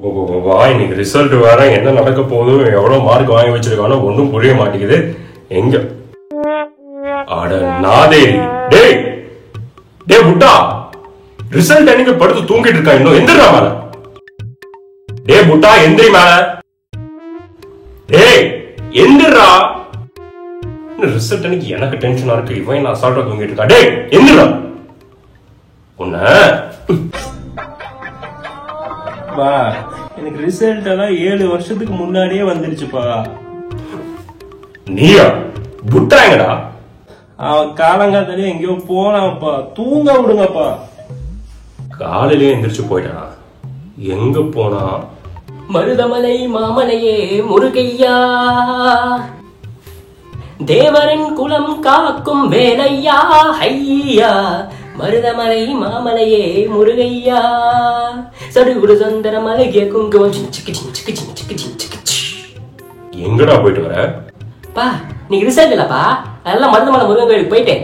இன்னைக்கு ரிசல்ட் வேற என்ன நடக்க போதும் எவ்வளவு மார்க் வாங்கி வச்சிருக்கானோ ஒன்னும் புரிய மாட்டேங்குது. எங்க அட நாதேரி டேய் டேய் புட்டா ரிசல்ட் அன்னைக்கு படுத்து தூங்கிட்டு இருக்கா இன்னும் எந்திரா மேல. டேய் புட்டா எந்திரி மேல. டேய் எந்திரா. ரிசல்ட் அன்னைக்கு எனக்கு டென்ஷனா இருக்கு. இவன் நான் அசால்ட்டா தூங்கிட்டு இருக்கா. டேய் எந்திரா. உன்ன பா எனக்கு ரிசல்ட் எல்லாம் 7 வருஷத்துக்கு முன்னாடியே வந்துருச்சுப்பா. நீயா புட்டாங்கடா? அவன் காலங்காத்தாலே எங்கேயோ போனாப்பா. தூங்க விடுங்கப்பா. காலையிலே எந்திரிச்சு போயிட்டானா? எங்க போனா? மருதமலை மாமலையே முருகையா, தேவரின் குலம் காக்கும் வேலையா ஐயா. மருதமலை மாமலையே முருகையா, சடுகுடு சந்தர மலைய குங்குமம் சிக்கு சிக்கு சிக்கு சிக்கு. எங்கடா போயிட்டு வர? பா நீங்க ரிசல்ட் இல்லப்பா, அதெல்லாம் மருதமலை முருகன் கோயிலுக்கு போயிட்டு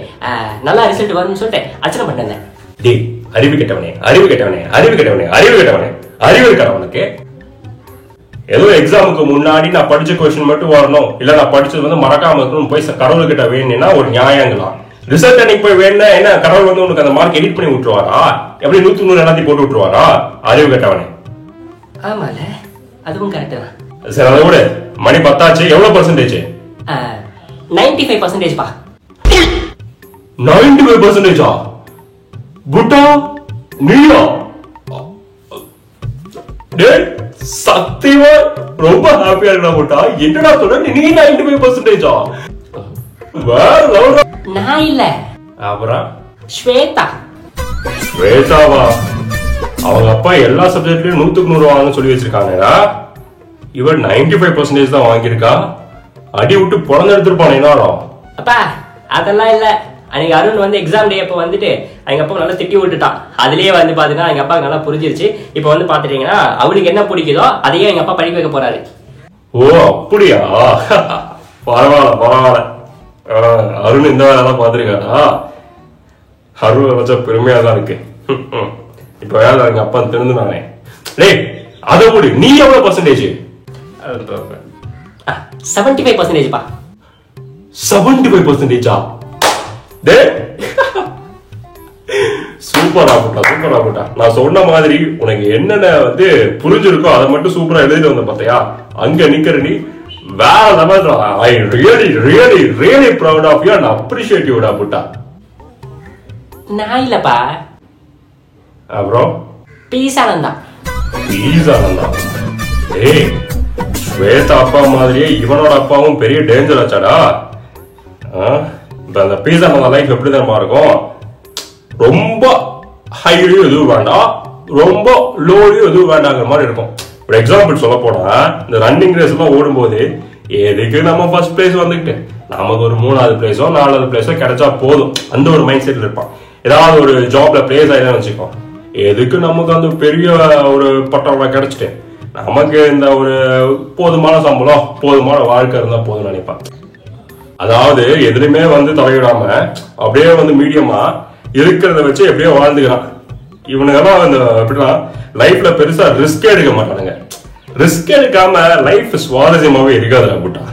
நல்லா ரிசல்ட் வரும்னு சொல்லிட்டு அர்ச்சனை பண்ணேன். டேய் அறிவு கெட்டவனே அறிவு கெட்டவனே அறிவு கெட்டவனே அறிவு கெட்டவனே அறிவு இருக்கா உனக்கு? ஏதோ எக்ஸாமுக்கு முன்னாடி நான் படிச்ச கொஸ்டின் மட்டும் வரணும், இல்ல நான் படிச்சது வந்து மறக்காம இருக்கணும் போய் கடவுள் கிட்ட வேணும்னா ஒரு நியாயங்களாம். ரிசல்ட் அன்னைக்கு போய் வேணும்னா என்ன கடவுள் வந்து உனக்கு அந்த மார்க் எடிட் பண்ணி விட்டுருவாரா? எப்படி 100 எல்லாத்தையும் போட்டு விட்டுருவாரா? அறிவு கெட்டவனே. ஆமால அதுவும் கரெக்ட் தான். சரி அதை விட மணி 10 ஆச்சு. எவ்வளவு பர்சன்டேஜ்? 95% பா. 95%? புட்டா நீயா? டேய் சத்தியமா ரொம்ப ஹாப்பியா இருக்கா புட்டா. என்னடா சொல்ற நீ 95%? வேற லெவல். நான் இல்ல, அப்புறம் ஸ்வேதா. ஸ்வேதாவா? அவங்க அப்பா எல்லா சப்ஜெக்ட்லயும் 100க்கு 100 வாங்கன்னு சொல்லி வச்சிருக்காங்கடா. இவன் 95% தான் வாங்கியிருக்கா. அடி விட்டு புறந்து எடுத்துருப்பான் என்னாலும். அப்பா அதெல்லாம் இல்ல, அன்னைக்கு அருண் வந்து எக்ஸாம் டே அப்ப வந்துட்டு எங்க அப்பா நல்லா திட்டி விட்டுட்டான். அதுலயே வந்து பாத்தீங்கன்னா எங்க அப்பா நல்லா புரிஞ்சிருச்சு. இப்ப வந்து பாத்துட்டீங்கன்னா அவளுக்கு என்ன பிடிக்குதோ அதையே எங்க அப்பா படிக்க வைக்க போறாரு. ஓ அப்படியா? பரவாயில்ல பரவாயில்ல. அருண் இந்த வேலைதான் பாத்துருக்காரா? அருணை வச்சா பெருமையா தான் இருக்கு. இப்ப வேலை எங்க அப்பா தெரிஞ்சுனானே. டேய் அதை கூடி நீ எவ்வளவு பர்சன்டேஜ்? 75% பா. 75%? டே சூப்பரா போட்டா சூப்பரா போட்டா. நான் சொன்ன மாதிரி உனக்கு என்னென்ன வந்து புரிஞ்சிருக்கோ அதை மட்டும் சூப்பரா எழுதிட்டு வந்த பார்த்தியா? அங்க நிக்கிற நீ வேற level. I really really really proud of you and appreciate you டா புட்டா. நான் இல்லப்பா, அப்புறம் பீசானந்தா. பீசானந்தா? ஏய் ஸ்வேதா அப்பா மாதிரியே இவனோட அப்பாவும் பெரிய டேஞ்சர் ஆச்சாடா. இப்ப அந்த பீசானந்தா லைஃப் எப்படி தான் இருக்கும்? ரொம்ப ஹைலையும் எதுவும் வேண்டாம், ரொம்ப லோலையும் எதுவும் வேண்டாங்கிற மாதிரி இருக்கும். ஒரு எக்ஸாம்பிள் சொல்ல போனா இந்த ரன்னிங் ரேஸ் எல்லாம் ஓடும் போது எதுக்கு நம்ம ஃபர்ஸ்ட் பிளேஸ் வந்துக்கிட்டு நமக்கு ஒரு 3வது பிளேஸோ 4வது பிளேஸோ கிடைச்சா போதும் அந்த ஒரு மைண்ட் செட்ல இருப்பான். ஏதாவது ஒரு ஜாப்ல பிளேஸ் ஆயிதான் வச்சுக்கோ, எதுக்கு நமக்கு அந்த பெரிய ஒரு பட்டம் கிடைச்சிட்டு நமக்கு இந்த ஒரு போதுமான சம்பளம் போதுமான வாழ்க்கை இருந்தா போதும் நினைப்பான். அதாவது எதுலையுமே வந்து தலையிடாம அப்படியே வந்து மீடியமா இருக்கிறத வச்சு எப்படியோ வாழ்ந்துக்கிறான். இவனுங்கெல்லாம் வந்து எப்படின்னா லைஃப்ல பெருசா ரிஸ்க் எடுக்க மாட்டானுங்க. ரிஸ்க் எடுக்காம லைஃப் சுவாரஸ்யமாவே இருக்காதுடா புட்டா.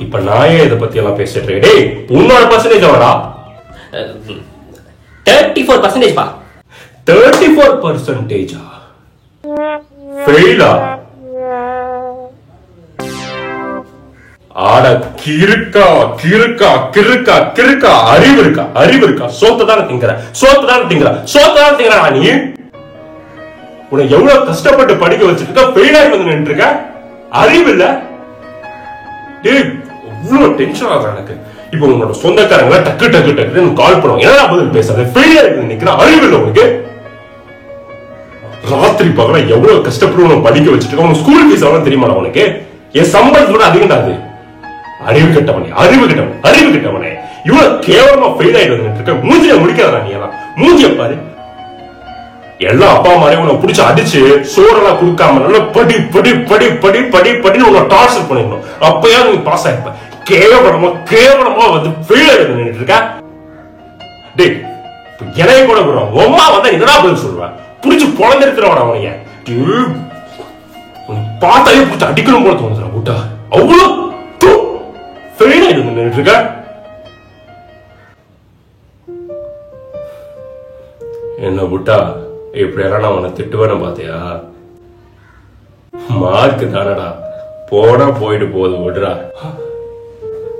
இப்ப நான் ஏன் இதை பத்தி எல்லாம் பேசிட்டு இருக்கேன்? டேய் உன்னோட பர்சன்டேஜ் எவ்வளோடா? 34% பா. 34%? ஃபெயிலா? ஆட கிறுக்கா கிறுக்கா கிறுக்கா கிறுக்கா. அறிவு இருக்கா? அறிவு இருக்கா? சோத்ததான திங்கிற சோத்ததான திங்கிற சோத்ததான திங்கிற. நீ உன்னை எவ்வளவு கஷ்டப்பட்டு படிக்க வச்சிருக்க, ஃபெயில் ஆகி வந்து நின்று இருக்க. அறிவு இல்ல? டேய் இவ்வளவு டென்ஷன் ஆகுற எனக்கு. இப்ப உன்னோட சொந்தக்காரங்க டக்கு டக்கு டக்கு கால் பண்ணுவாங்க, என்னடா பதில் பேசாத ஃபெயில் ஆகி நிக்கிற. அறிவு இல்ல உனக்கு? ராத்திரி பகல எவ்வளவு கஷ்டப்பட்டு உனக்கு படிக்க வச்சிருக்க. உனக்கு ஸ்கூல் ஃபீஸ் எவ்வளவு தெரியுமா உனக்கு? என் சம்பளத்தோட அதிகம் தான் அது. அறிவு கெட்டவனே அறிவு கெட்டவனே அறிவு கெட்டவனே. இவ்வளவு கேவலமா ஃபெயில் ஆயிட்டு வந்துட்டு இருக்க. மூஞ்சிய முடிக்காதா நீ எல்லாம்? மூஞ்சிய பாரு. எல்லா அப்பா அம்மாரையும் உன்னை பிடிச்சி அடிச்சு சோறெல்லாம் கொடுக்காம நல்லா படி படி படி படி படி படின்னு உன்னை டார்ச்சர் பண்ணிடணும். அப்பயாவது நீ பாஸ் ஆயிருப்ப. கேவலமா கேவலமா வந்து ஃபெயில் ஆயிட்டு நின்றுட்டு இருக்க. டேய் என்னைய கூட அம்மா வந்தா என்னடா பதில் சொல்லுவேன்? புடிச்சு பொழந்தெடுத்துறவாடா அவனைய. பார்த்தாலே புடிச்சு அடிக்கணும் போல தோணுதுடா புட்டா. அவ்வளவு ஃபெயில் ஆயிட்டு நின்றுட்டு இருக்க. என்ன புட்டா இப்படியெல்லாம் நான் உன்னை திட்டுவேன்னு பாத்தியா? மார்க் தானடா, போனா போயிட்டு போகுது விடுறா.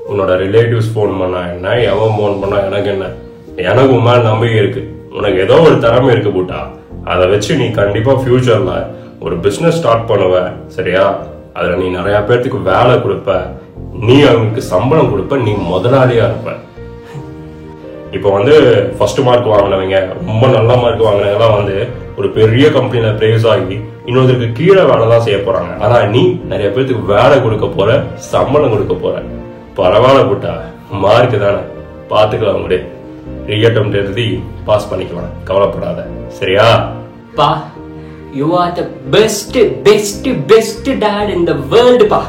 உன்னோட ரிலேட்டிவ்ஸ் போன் பண்ணா என்ன, எவன் போன் பண்ணா எனக்கு என்ன? எனக்கு உமா நம்பிக்கை இருக்கு, உனக்கு ஏதோ ஒரு திறமை இருக்கு புட்டா. அதை வச்சு நீ கண்டிப்பா ஃபியூச்சர்ல ஒரு பிசினஸ் ஸ்டார்ட் பண்ணுவ சரியா? அதுல நீ நிறைய பேர்த்துக்கு வேலை கொடுப்ப, நீ அவங்களுக்கு சம்பளம் கொடுப்ப, நீ முதலாளியா இருப்ப. இப்ப வந்து ஃபர்ஸ்ட் மார்க் வாங்கினவங்க, ரொம்ப நல்ல மார்க் வாங்கினவங்க வந்து ஒரு பெரிய கம்பெனில பிளேஸ் ஆகி இன்னொருத்தருக்கு கீழே வேலை தான் செய்ய போறாங்க. ஆனா நீ நிறைய பேருக்கு வேலை கொடுக்க போற, சம்பளம் கொடுக்க போற. பரவாயில்ல புட்டா, மார்க் தானே, பாத்துக்கலாம். உங்களுடைய ரீஅட்டம் எழுதி பாஸ் பண்ணிக்கலாம், கவலைப்படாத சரியா? பா, you are the best dad in the world பா.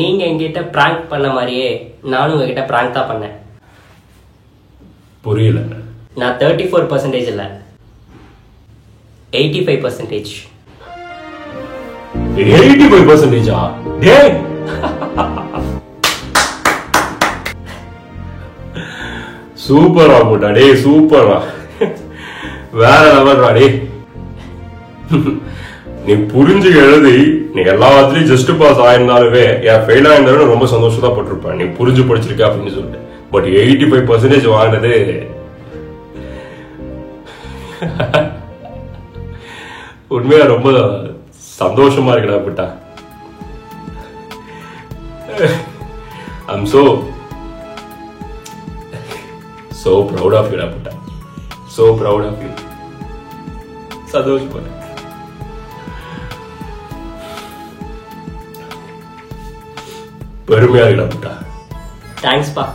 நீங்க என்கிட்ட பிராங்க் பண்ண மாதிரியே நானும் உங்ககிட்ட பிராங்க் தான் பண்ணேன். புரியல. நான் 34% இல்ல, 85%. 85%? டேய் சூப்பரா போட்டா, டேய் சூப்பரா, வேற லெவல்ரா டேய். நீ புரிஞ்சு எழுதி நீ எல்லாத்துலயும் ஜஸ்ட் பாஸ் ஆயிருந்தாலுமே என் ஃபெயில் ஆயிருந்தாலும் ரொம்ப சந்தோஷமா போட்டிருப்பேன், நீ புரிஞ்சு படிச்சிருக்க அப்படின்னு சொல்லிட்டு. பட் 85% வாங்கினது உண்மையா ரொம்ப சந்தோஷமா இருக்குடா புட்டா. I'm so proud of you டா புட்டா, so proud of you. சந்தோஷமா பெருமையா இருக்குடா புட்டா. தேங்க்ஸ் பா.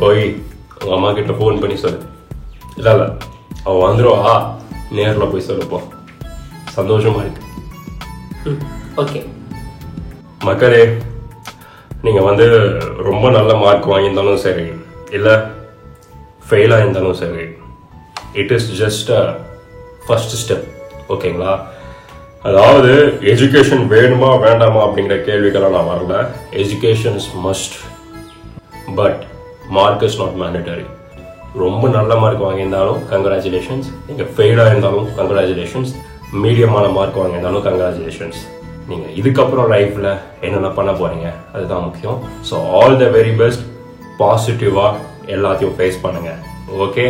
போய் உங்க அம்மா கிட்ட போன் பண்ணி சொல்லு. இல்ல அவ வந்துருவா, நேர்ல போய் சொல்லுப்போ. சந்தோஷமா இருக்கு. ஓகே மக்களே, நீங்க வந்து ரொம்ப நல்ல மார்க் வாங்கியிருந்தாலும் சரி, இல்ல ஃபெயில் ஆயிருந்தாலும் சரி, it is just first step. ஓகேங்களா? அதாவது எஜுகேஷன் வேணுமா வேண்டாமா அப்படிங்கிற கேள்விக்கெல்லாம் நான் வரல. Education is must, but mark is not mandatory. ரொம்ப நல்ல மார்க் வாங்கியிருந்தாலும் கங்க்ராச்சுலேஷன்ஸ், நீங்க ஃபெயில் ஆயிருந்தாலும் கங்க்ராச்சுலேஷன்ஸ், மீடியமான மார்க் வாங்கியிருந்தாலும் கங்க்ராச்சுலேஷன்ஸ். நீங்க இதுக்கப்புறம் லைஃப்ல என்னென்ன பண்ண போறீங்க அதுதான் முக்கியம். So all the very best. பாசிட்டிவா எல்லாத்தையும் ஃபேஸ் பண்ணுங்க. ஓகே.